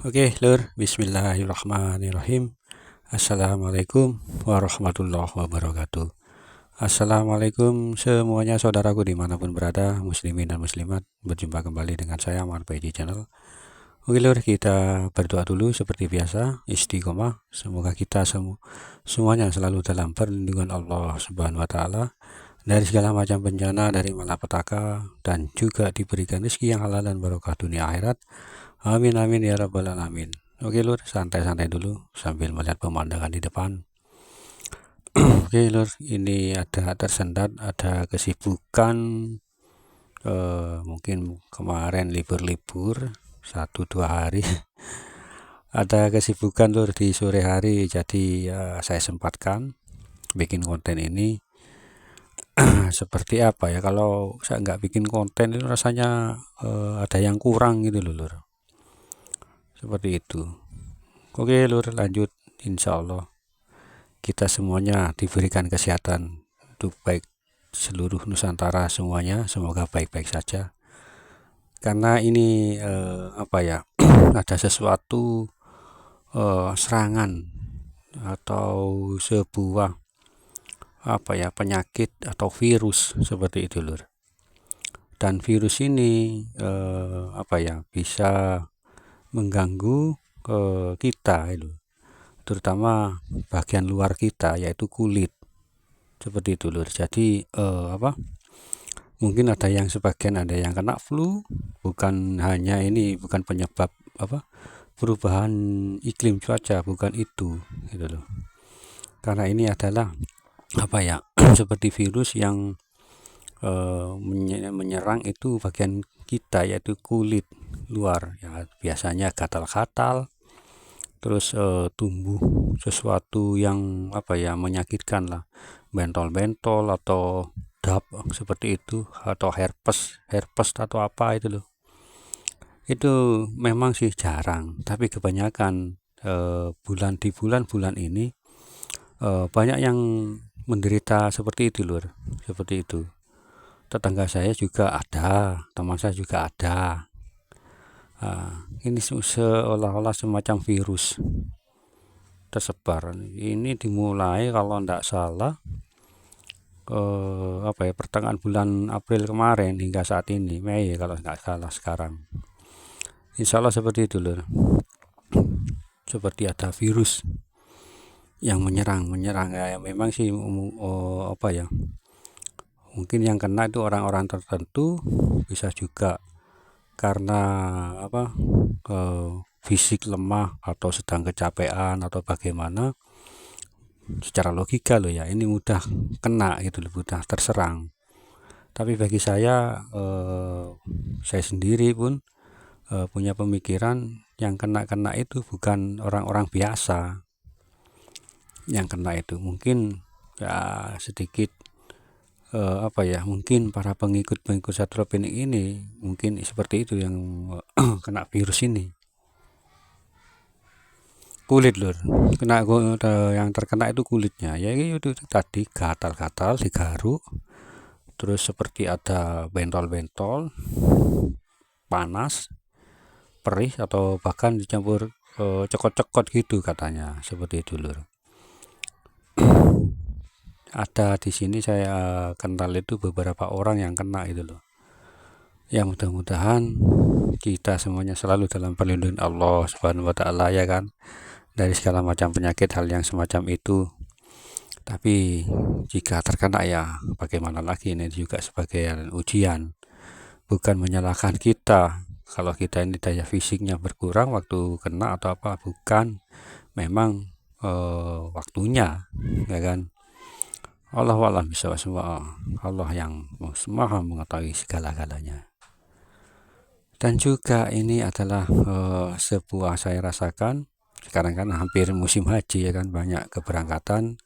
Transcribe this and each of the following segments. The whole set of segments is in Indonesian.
Oke, Lur, bismillahirrahmanirrahim. Assalamualaikum warahmatullahi wabarakatuh. Assalamualaikum semuanya saudaraku dimanapun berada, muslimin dan muslimat. Berjumpa kembali dengan saya, Muhammad Baidi Channel. Oke, Lur, kita berdoa dulu seperti biasa, istiqomah. Semoga kita semuanya selalu dalam perlindungan Allah Subhanahu wa Ta'ala dari segala macam bencana, dari malapetaka, dan juga diberikan rezeki yang halal dan barokah dunia akhirat. Amin amin ya rabbal alamin. Oke Lur, santai-santai dulu sambil melihat pemandangan di depan. Oke Lur, ini ada tersendat, ada kesibukan, mungkin kemarin libur-libur 1-2 hari. Ada kesibukan Lur di sore hari, jadi saya sempatkan bikin konten ini. Seperti apa ya, kalau saya nggak bikin konten itu rasanya ada yang kurang gitu loh Lur. Seperti itu. Oke Lur, lanjut. Insya Allah kita semuanya diberikan kesehatan untuk baik seluruh Nusantara semuanya, semoga baik-baik saja. Karena ini ada sesuatu serangan atau sebuah penyakit atau virus seperti itu Lur. Dan virus ini bisa mengganggu kita itu, terutama bagian luar kita yaitu kulit, seperti itu Lur. Jadi mungkin ada yang sebagian ada yang kena flu, bukan hanya ini, bukan penyebab perubahan iklim cuaca, bukan itu gitu loh. Karena ini adalah seperti virus yang menyerang itu bagian kita yaitu kulit luar ya, biasanya gatal-gatal, terus tumbuh sesuatu yang menyakitkan lah, bentol-bentol atau dap seperti itu, atau herpes atau apa itu loh. Itu memang sih jarang, tapi kebanyakan di bulan-bulan ini banyak yang menderita seperti itu Lur, seperti itu. Tetangga saya juga ada, teman saya juga ada. Ini seolah-olah semacam virus tersebar. Ini dimulai kalau tidak salah pertengahan bulan April kemarin hingga saat ini, Mei kalau nggak salah sekarang. Insya Allah seperti itu Lur. Seperti ada virus yang menyerang ya, memang sih mungkin yang kena itu orang-orang tertentu, bisa juga karena fisik lemah atau sedang kecapean atau bagaimana. Secara logika loh ya, ini mudah kena gitu loh, mudah terserang. Tapi bagi saya sendiri pun punya pemikiran yang kena itu bukan orang-orang biasa yang kena itu, mungkin ya sedikit mungkin para pengikut Satrul Penik ini mungkin seperti itu yang kena virus ini. Kulit Lur, yang terkena itu kulitnya ya, itu tadi gatal-gatal, digaruk, terus seperti ada bentol-bentol, panas, perih, atau bahkan dicampur cekot-cekot gitu katanya, seperti itu Lur. Ada di sini saya kenal itu beberapa orang yang kena itu loh. Ya mudah-mudahan kita semuanya selalu dalam perlindungan Allah Subhanahu wa Ta'ala ya kan, dari segala macam penyakit hal yang semacam itu. Tapi jika terkena ya bagaimana lagi, ini juga sebagai ujian, bukan menyalahkan kita kalau kita ini daya fisiknya berkurang waktu kena atau apa, bukan, memang waktunya ya kan. Allah alam bisa semua, Allah yang maha mengetahui segala-galanya. Dan juga ini adalah sebuah saya rasakan sekarang kan hampir musim haji ya kan, banyak keberangkatan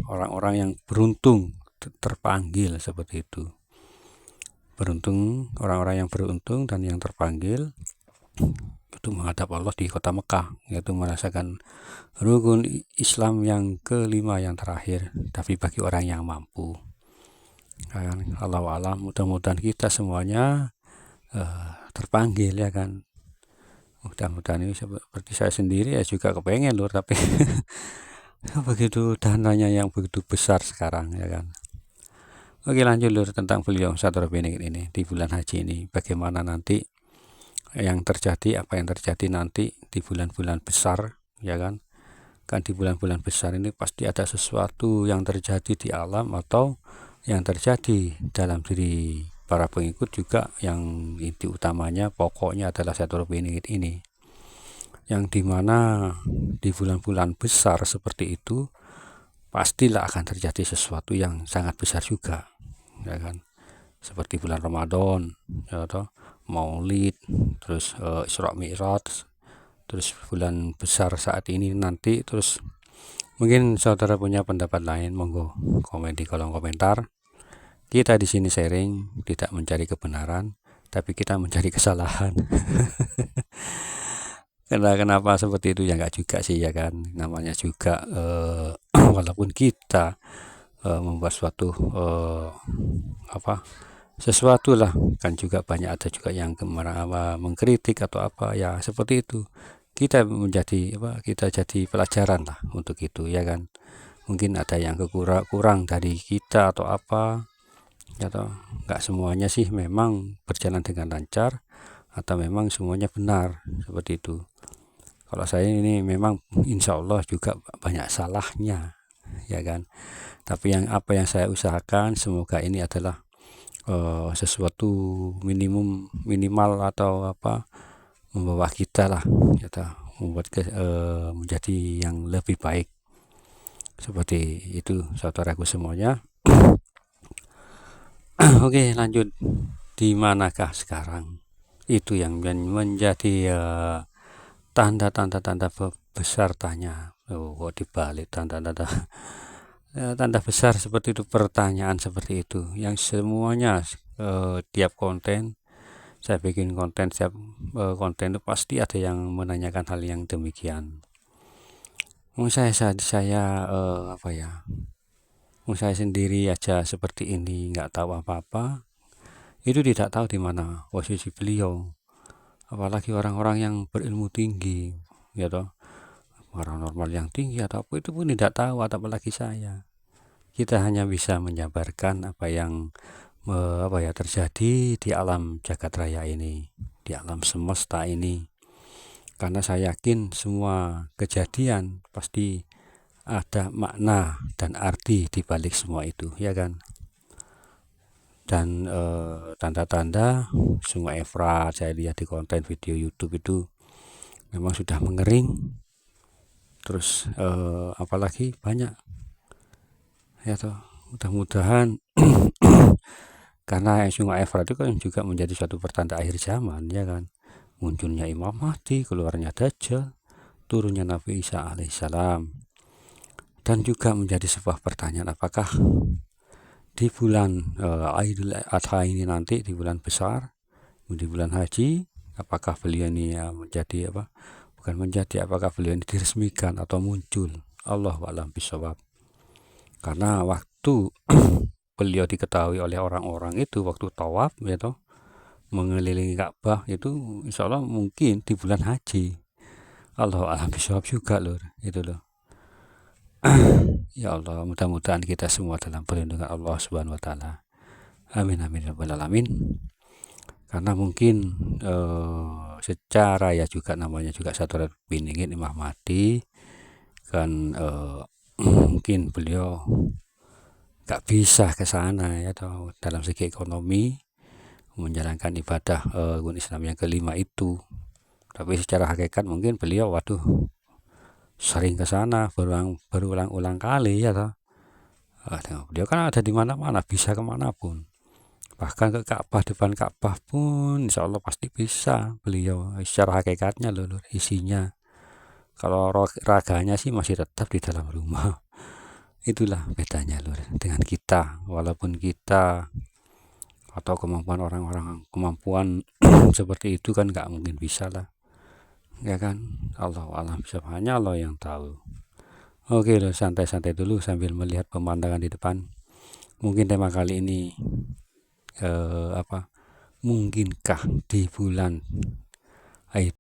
orang-orang yang beruntung terpanggil seperti itu. Beruntung, orang-orang yang beruntung dan yang terpanggil itu menghadap Allah di kota Mekah, yaitu merasakan rukun Islam yang kelima yang terakhir, tapi bagi orang yang mampu. Allah alam, mudah-mudahan kita semuanya terpanggil ya kan, Mudah-mudahan ini seperti saya sendiri ya juga kepengen lur, tapi begitu dananya yang begitu besar sekarang ya kan. Oke lanjut lur, tentang beliau Ustadz Robin ini di bulan haji ini, bagaimana nanti yang terjadi, apa yang terjadi nanti di bulan-bulan besar ya kan. Kan di bulan-bulan besar ini pasti ada sesuatu yang terjadi di alam atau yang terjadi dalam diri para pengikut juga, yang inti utamanya pokoknya adalah satu pengikut ini, yang dimana di bulan-bulan besar seperti itu pastilah akan terjadi sesuatu yang sangat besar juga ya kan, seperti bulan Ramadan ya toh, Maulid, terus Isra Mi'raj, terus bulan besar saat ini nanti. Terus mungkin saudara punya pendapat lain, monggo komen di kolom komentar. Kita di sini sharing, tidak mencari kebenaran, tapi kita mencari kesalahan. Kenapa seperti itu ya nggak juga sih ya kan, namanya juga walaupun kita membuat suatu sesuatu lah kan, juga banyak ada juga yang mengkritik atau apa ya, seperti itu. Kita jadi pelajaran lah untuk itu ya kan. Mungkin ada yang kurang dari kita atau apa atau nggak semuanya sih memang berjalan dengan lancar atau memang semuanya benar, seperti itu. Kalau saya ini memang insya Allah juga banyak salahnya ya kan, tapi apa yang saya usahakan semoga ini adalah sesuatu minimal atau membawa kita lah membuat menjadi yang lebih baik, seperti itu saudaraku semuanya. Oke lanjut, di manakah sekarang itu yang menjadi tanda besar tanya. Kok dibalik tanda-tanda tanda besar seperti itu, pertanyaan seperti itu, yang semuanya tiap konten saya bikin konten, setiap konten itu pasti ada yang menanyakan hal yang demikian. Saya saya sendiri aja seperti ini, nggak tahu apa-apa, itu tidak tahu di mana posisi beliau, apalagi orang-orang yang berilmu tinggi ya toh, paranormal yang tinggi atau apa, itu pun tidak tahu, apalagi saya. Kita hanya bisa menjabarkan apa yang terjadi di alam jagat raya ini, di alam semesta ini, karena saya yakin semua kejadian pasti ada makna dan arti di balik semua itu ya kan. Dan tanda-tanda Sungai Efrat saya lihat di konten video YouTube itu memang sudah mengering. Terus apalagi banyak ya toh, mudah-mudahan karena Sungai Efrat itu kan juga menjadi suatu pertanda akhir zaman ya kan, munculnya Imam Mahdi, keluarnya Dajjal, turunnya Nabi Isa alaihissalam. Dan juga menjadi sebuah pertanyaan, apakah di bulan Idul Adha ini nanti, di bulan besar, di bulan haji, apakah beliau ini menjadi apakah beliau ini diresmikan atau muncul, Allahu a'lam bishawab. Karena waktu beliau diketahui oleh orang-orang itu waktu tawaf ya toh, mengelilingi Ka'bah itu insya Allah mungkin di bulan haji. Allahu a'lam bishawab juga lur, itu loh. Ya Allah, mudah-mudahan kita semua dalam perlindungan Allah Subhanahu wa taala. Amin amin ya rabbal alamin. Karena mungkin secara ya juga namanya juga satu biningin Imam Mahdi kan, mungkin beliau gak bisa ke sana ya toh, dalam segi ekonomi menjalankan ibadah Islam yang kelima itu. Tapi secara hakikat mungkin beliau sering ke sana berulang-ulang kali ya toh. Beliau kan ada di mana-mana, bisa kemanapun, bahkan ke Ka'bah, depan Ka'bah pun insya Allah pasti bisa beliau secara hakikatnya loh isinya. Kalau raganya sih masih tetap di dalam rumah. Itulah bedanya lur dengan kita, walaupun kita atau kemampuan orang-orang kemampuan seperti itu kan nggak mungkin bisa lah ya kan. Allah alam bisa, hanya Allah yang tahu. Oke loh, santai-santai dulu sambil melihat pemandangan di depan. Mungkin tema kali ini mungkinkah di bulan